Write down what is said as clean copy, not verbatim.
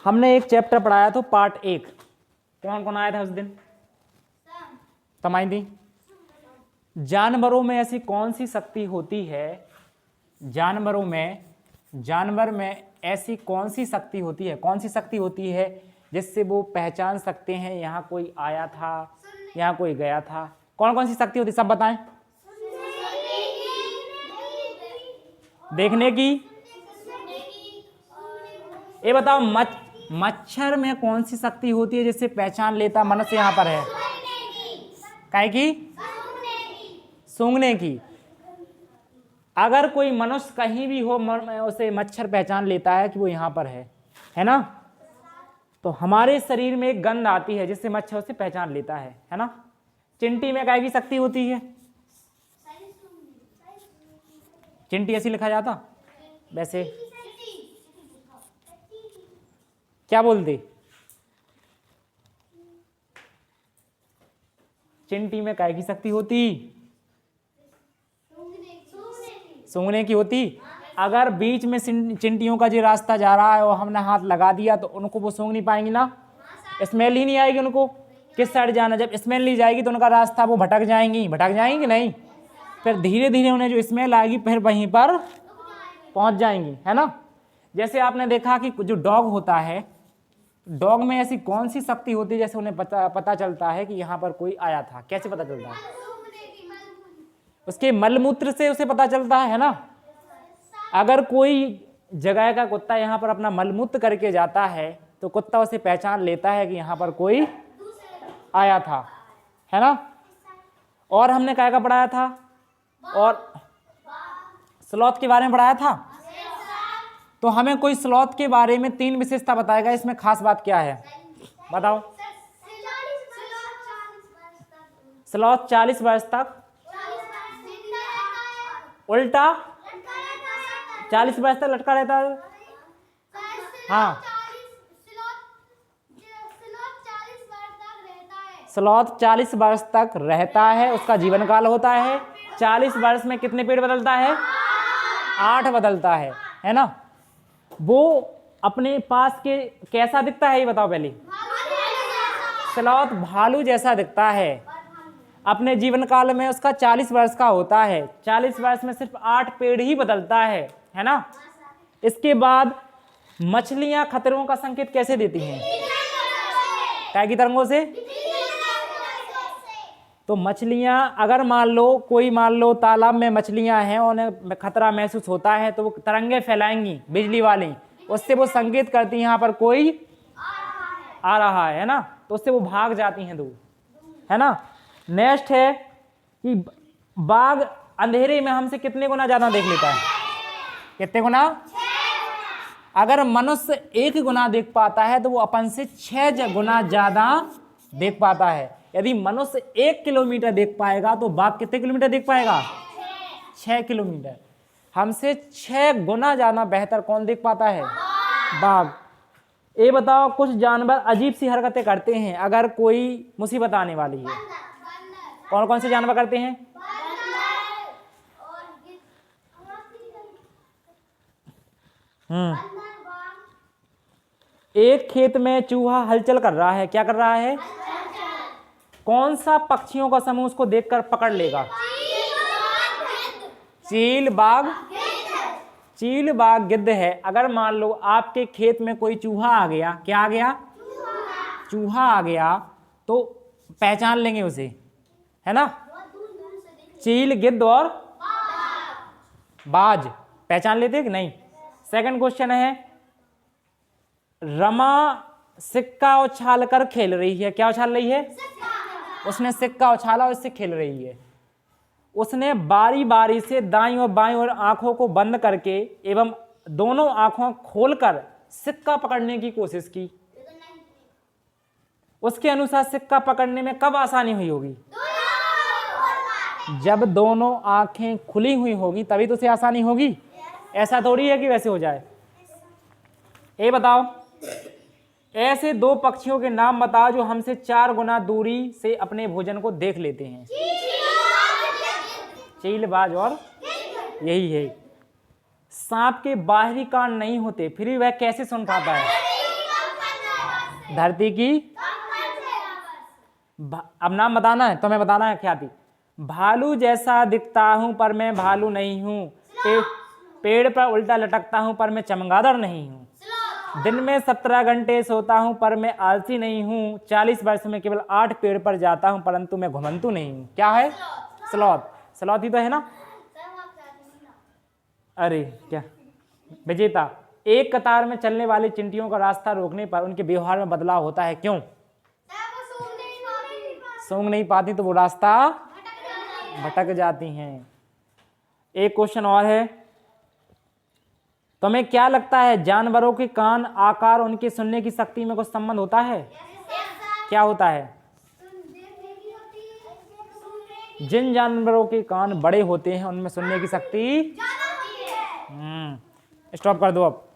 हमने एक चैप्टर पढ़ाया था पार्ट 1। कौन कौन आया था उस दिन? तमाई थी। जानवरों में ऐसी कौन सी शक्ति होती है, जानवर में ऐसी कौन सी शक्ति होती है, कौन सी शक्ति होती है जिससे वो पहचान सकते हैं यहाँ कोई आया था, यहाँ कोई गया था? कौन कौन सी शक्ति होती है, सब बताएं। देखने की। ये बताओ मच्छर में कौन सी शक्ति होती है जिससे पहचान लेता मनुष्य यहाँ पर है? काहे की? सूंघने की। अगर कोई मनुष्य कहीं भी हो उसे मच्छर पहचान लेता है कि वो यहाँ पर है ना? तो हमारे शरीर में एक गंध आती है जिससे मच्छर उसे पहचान लेता है ना? चिंटी में काहे की शक्ति होती है? चिंटी ऐसी लिखा जाता वैसे क्या बोलते? चिंटी में काहे की शक्ति होती? सूंघने की होती। अगर बीच में चिंटियों का जो रास्ता जा रहा है और हमने हाथ लगा दिया तो उनको वो सूंघ नहीं पाएंगी ना, स्मेल ही नहीं आएगी उनको किस साइड जाना। जब स्मेल नहीं जाएगी तो उनका रास्ता वो भटक जाएंगी नहीं, फिर धीरे धीरे उन्हें जो स्मेल आएगी फिर वहीं पर पहुंच जाएंगी, है ना? जैसे आपने देखा कि जो डॉग होता है, डॉग में ऐसी कौन सी शक्ति होती है जैसे उन्हें पता चलता है कि यहाँ पर कोई आया था? कैसे पता चलता है? उसके मलमूत्र से उसे पता चलता है ना? अगर कोई जगह का कुत्ता यहाँ पर अपना मलमूत्र करके जाता है तो कुत्ता उसे पहचान लेता है कि यहाँ पर कोई आया था, है ना? और हमने क्या क्या पढ़ाया था? और स्लॉथ के बारे में पढ़ाया था। तो हमें कोई स्लॉथ के बारे में 3 विशेषता बताएगा, इसमें खास बात क्या है बताओ? स्लॉथ 40 वर्ष तक उल्टा 40 वर्ष तक लटका रहता है। हाँ, स्लॉथ 40 वर्ष तक रहता है, उसका जीवन काल होता है। 40 वर्ष में कितने पेड़ बदलता है? 8 बदलता है ना? वो अपने पास के कैसा दिखता है ये बताओ पहले। स्लॉथ भालू जैसा दिखता है। अपने जीवन काल में उसका 40 वर्ष का होता है। 40 वर्ष में सिर्फ 8 पेड़ ही बदलता है ना? इसके बाद मछलियां खतरों का संकेत कैसे देती हैं? काय की तरंगों से। तो मछलियां अगर मान लो तालाब में मछलियां हैं, उन्हें खतरा महसूस होता है तो वो तरंगे फैलाएंगी बिजली वाली, उससे वो संकेत करती हैं यहाँ पर कोई आ रहा है ना? तो उससे वो भाग जाती हैं दूर, है ना? नेक्स्ट है कि बाघ अंधेरे में हमसे कितने गुना ज्यादा देख लेता है? कितने गुना? अगर मनुष्य 1 गुना देख पाता है तो वो अपन से 6 गुना ज्यादा देख पाता है। यदि मनुष्य 1 किलोमीटर देख पाएगा तो बाघ कितने किलोमीटर देख पाएगा? 6 किलोमीटर। हमसे 6 गुना ज्यादा बेहतर कौन देख पाता है? बाघ। ये बताओ, कुछ जानवर अजीब सी हरकतें करते हैं अगर कोई मुसीबत आने वाली है। कौन कौन से जानवर करते हैं? एक खेत में चूहा हलचल कर रहा है। क्या कर रहा है? कौन सा पक्षियों का समूह उसको देखकर पकड़ लेगा? चील, बाघ। चील, बाघ, गिद्ध है। अगर मान लो आपके खेत में कोई चूहा आ गया, क्या आ गया? चूहा आ गया तो पहचान लेंगे उसे, है ना? चील, गिद्ध और बाज पहचान लेते कि नहीं? सेकंड क्वेश्चन है, रमा सिक्का उछाल कर खेल रही है। क्या उछाल रही है? उसने सिक्का उछाला और इससे खेल रही है। उसने बारी बारी से दाईं और बाईं और आंखों को बंद करके एवं दोनों आंखों खोलकर सिक्का पकड़ने की कोशिश की। उसके अनुसार सिक्का पकड़ने में कब आसानी हुई होगी? जब दोनों आंखें खुली हुई होगी तभी तो उसे आसानी होगी। ऐसा थोड़ी है कि वैसे हो जाए। ये बताओ, ऐसे 2 पक्षियों के नाम बताओ जो हमसे 4 गुना दूरी से अपने भोजन को देख लेते हैं। चील, बाज और यही है। सांप के बाहरी कान नहीं होते फिर भी वह कैसे सुन पाता है? धरती की अब नाम बताना है, तुम्हें बताना है क्या थी। भालू जैसा दिखता हूं पर मैं भालू नहीं हूँ, पेड़ पर उल्टा लटकता हूं पर मैं चमगादड़ नहीं हूँ, दिन में 17 घंटे सोता हूं पर मैं आलसी नहीं हूँ, 40 वर्ष में केवल 8 पेड़ पर जाता हूं परंतु मैं घुमंतु नहीं हूँ। क्या है? स्लॉथ। स्लॉथ ही तो है ना। अरे क्या विजेता, एक कतार में चलने वाली चिंटियों का रास्ता रोकने पर उनके व्यवहार में बदलाव होता है, क्यों? सूंघ नहीं पाती तो वो रास्ता भटक जाती हैं। एक क्वेश्चन और है, तुम्हें क्या लगता है जानवरों के कान, आकार, उनके सुनने की शक्ति में कुछ संबंध होता है? क्या होता है? जिन जानवरों के कान बड़े होते हैं उनमें सुनने की शक्ति। स्टॉप कर दो अब।